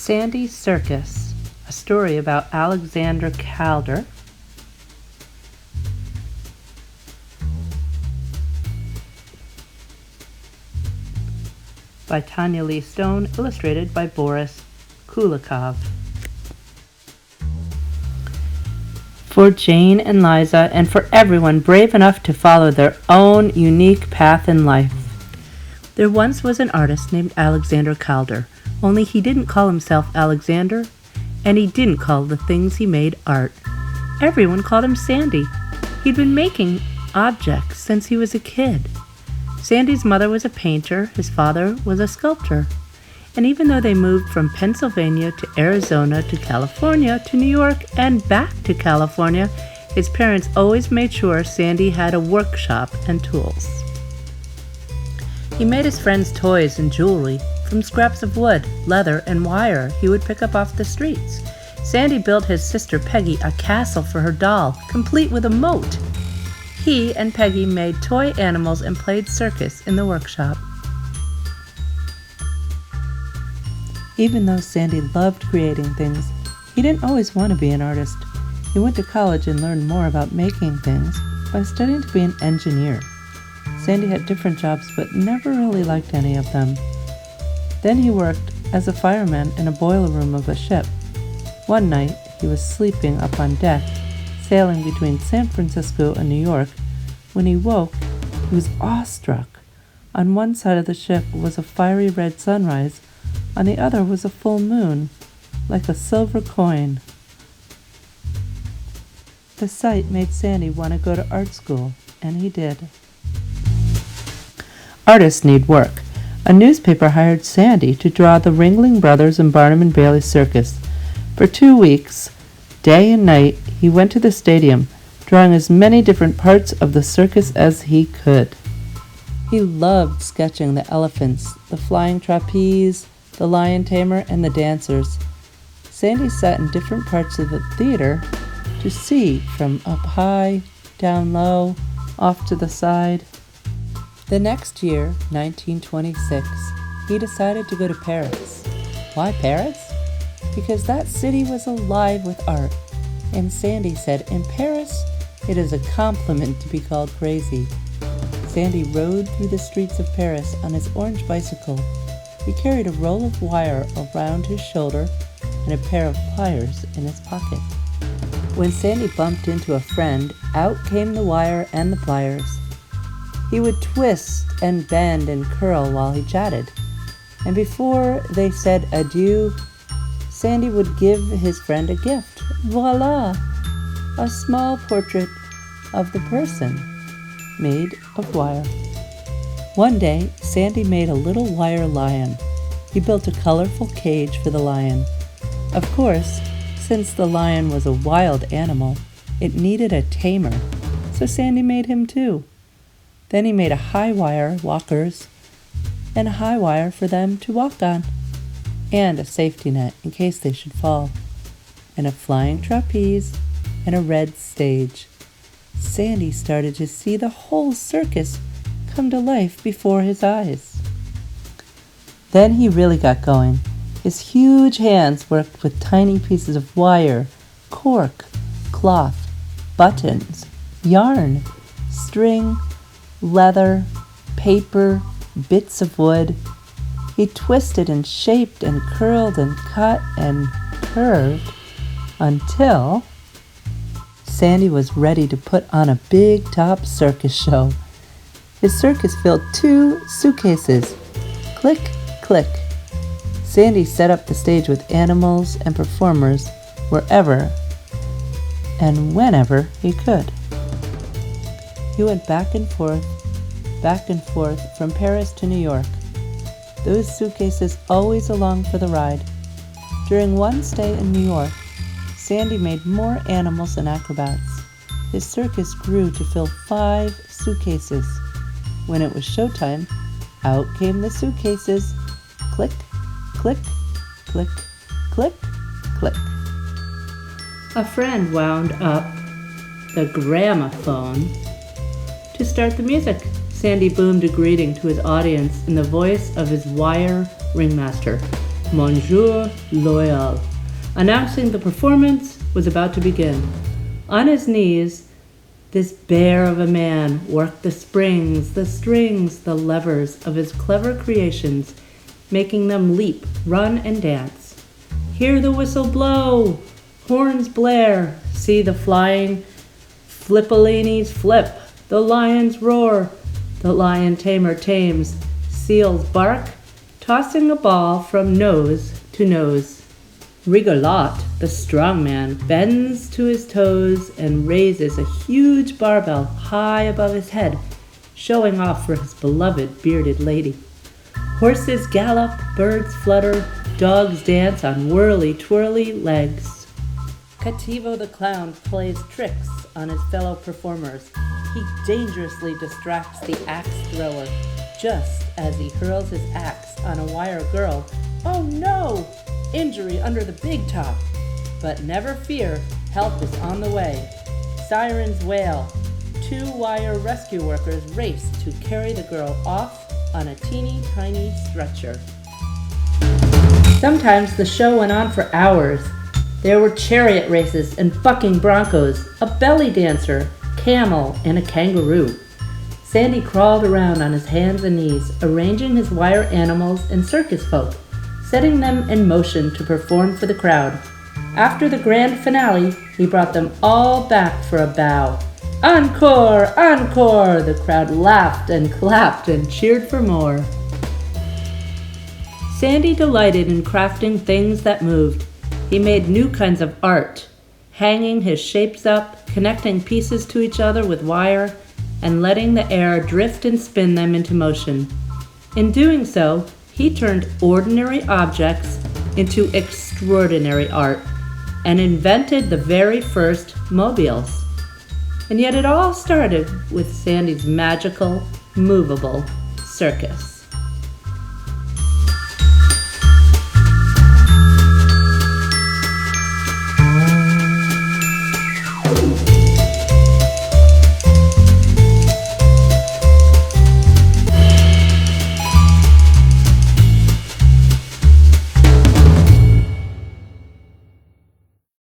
Sandy Circus, a story about Alexander Calder. By Tanya Lee Stone, illustrated by Boris Kulikov. For Jane and Liza, and for everyone brave enough to follow their own unique path in life. There once was an artist named Alexander Calder, only he didn't call himself Alexander, and he didn't call the things he made art. Everyone called him Sandy. He'd been making objects since he was a kid. Sandy's mother was a painter, his father was a sculptor. And even though they moved from Pennsylvania to Arizona to California to New York and back to California, his parents always made sure Sandy had a workshop and tools. He made his friends toys and jewelry from scraps of wood, leather, and wire he would pick up off the streets. Sandy built his sister Peggy a castle for her doll, complete with a moat. He and Peggy made toy animals and played circus in the workshop. Even though Sandy loved creating things, he didn't always want to be an artist. He went to college and learned more about making things by studying to be an engineer. Sandy had different jobs but never really liked any of them. Then he worked as a fireman in a boiler room of a ship. One night, he was sleeping up on deck, sailing between San Francisco and New York. When he woke, he was awestruck. On one side of the ship was a fiery red sunrise. On the other was a full moon, like a silver coin. The sight made Sandy want to go to art school, and he did. Artists need work. A newspaper hired Sandy to draw the Ringling Brothers and Barnum and Bailey Circus. For 2 weeks, day and night, he went to the stadium, drawing as many different parts of the circus as he could. He loved sketching the elephants, the flying trapeze, the lion tamer, and the dancers. Sandy sat in different parts of the theater to see from up high, down low, off to the side. The next year, 1926, he decided to go to Paris. Why Paris? Because that city was alive with art. And Sandy said, in Paris, it is a compliment to be called crazy. Sandy rode through the streets of Paris on his orange bicycle. He carried a roll of wire around his shoulder and a pair of pliers in his pocket. When Sandy bumped into a friend, out came the wire and the pliers. He would twist and bend and curl while he chatted. And before they said adieu, Sandy would give his friend a gift. Voila! A small portrait of the person, made of wire. One day, Sandy made a little wire lion. He built a colorful cage for the lion. Of course, since the lion was a wild animal, it needed a tamer, so Sandy made him too. Then he made a high wire walkers and a high wire for them to walk on, and a safety net in case they should fall, and a flying trapeze and a red stage. Sandy started to see the whole circus come to life before his eyes. Then he really got going. His huge hands worked with tiny pieces of wire, cork, cloth, buttons, yarn, string, leather, paper, bits of wood. He twisted and shaped and curled and cut and curved until Sandy was ready to put on a big top circus show. His circus filled 2 suitcases. Click, click. Sandy set up the stage with animals and performers wherever and whenever he could. He went back and forth from Paris to New York. Those suitcases always along for the ride. During one stay in New York, Sandy made more animals and acrobats. His circus grew to fill 5 suitcases. When it was showtime, out came the suitcases. Click, click, click, click, click. A friend wound up the gramophone to start the music. Sandy boomed a greeting to his audience in the voice of his wire ringmaster. Monsieur Loyal, announcing the performance was about to begin. On his knees, this bear of a man worked the springs, the strings, the levers of his clever creations, making them leap, run, and dance. Hear the whistle blow, horns blare, see the flying flippalinis flip, the lions roar, the lion tamer tames, seals bark, tossing a ball from nose to nose. Rigolot, the strong man, bends to his toes and raises a huge barbell high above his head, showing off for his beloved bearded lady. Horses gallop, birds flutter, dogs dance on whirly-twirly legs. Cativo the clown plays tricks on his fellow performers. He dangerously distracts the axe thrower, just as he hurls his axe on a wire girl. Oh no! Injury under the big top. But never fear, help is on the way. Sirens wail. 2 wire rescue workers race to carry the girl off on a teeny tiny stretcher. Sometimes the show went on for hours. There were chariot races and bucking broncos, a belly dancer, camel, and a kangaroo. Sandy crawled around on his hands and knees, arranging his wire animals and circus folk, setting them in motion to perform for the crowd. After the grand finale, he brought them all back for a bow. Encore! Encore! The crowd laughed and clapped and cheered for more. Sandy delighted in crafting things that moved. He made new kinds of art, hanging his shapes up, connecting pieces to each other with wire, and letting the air drift and spin them into motion. In doing so, he turned ordinary objects into extraordinary art and invented the very first mobiles. And yet it all started with Sandy's magical, movable circus.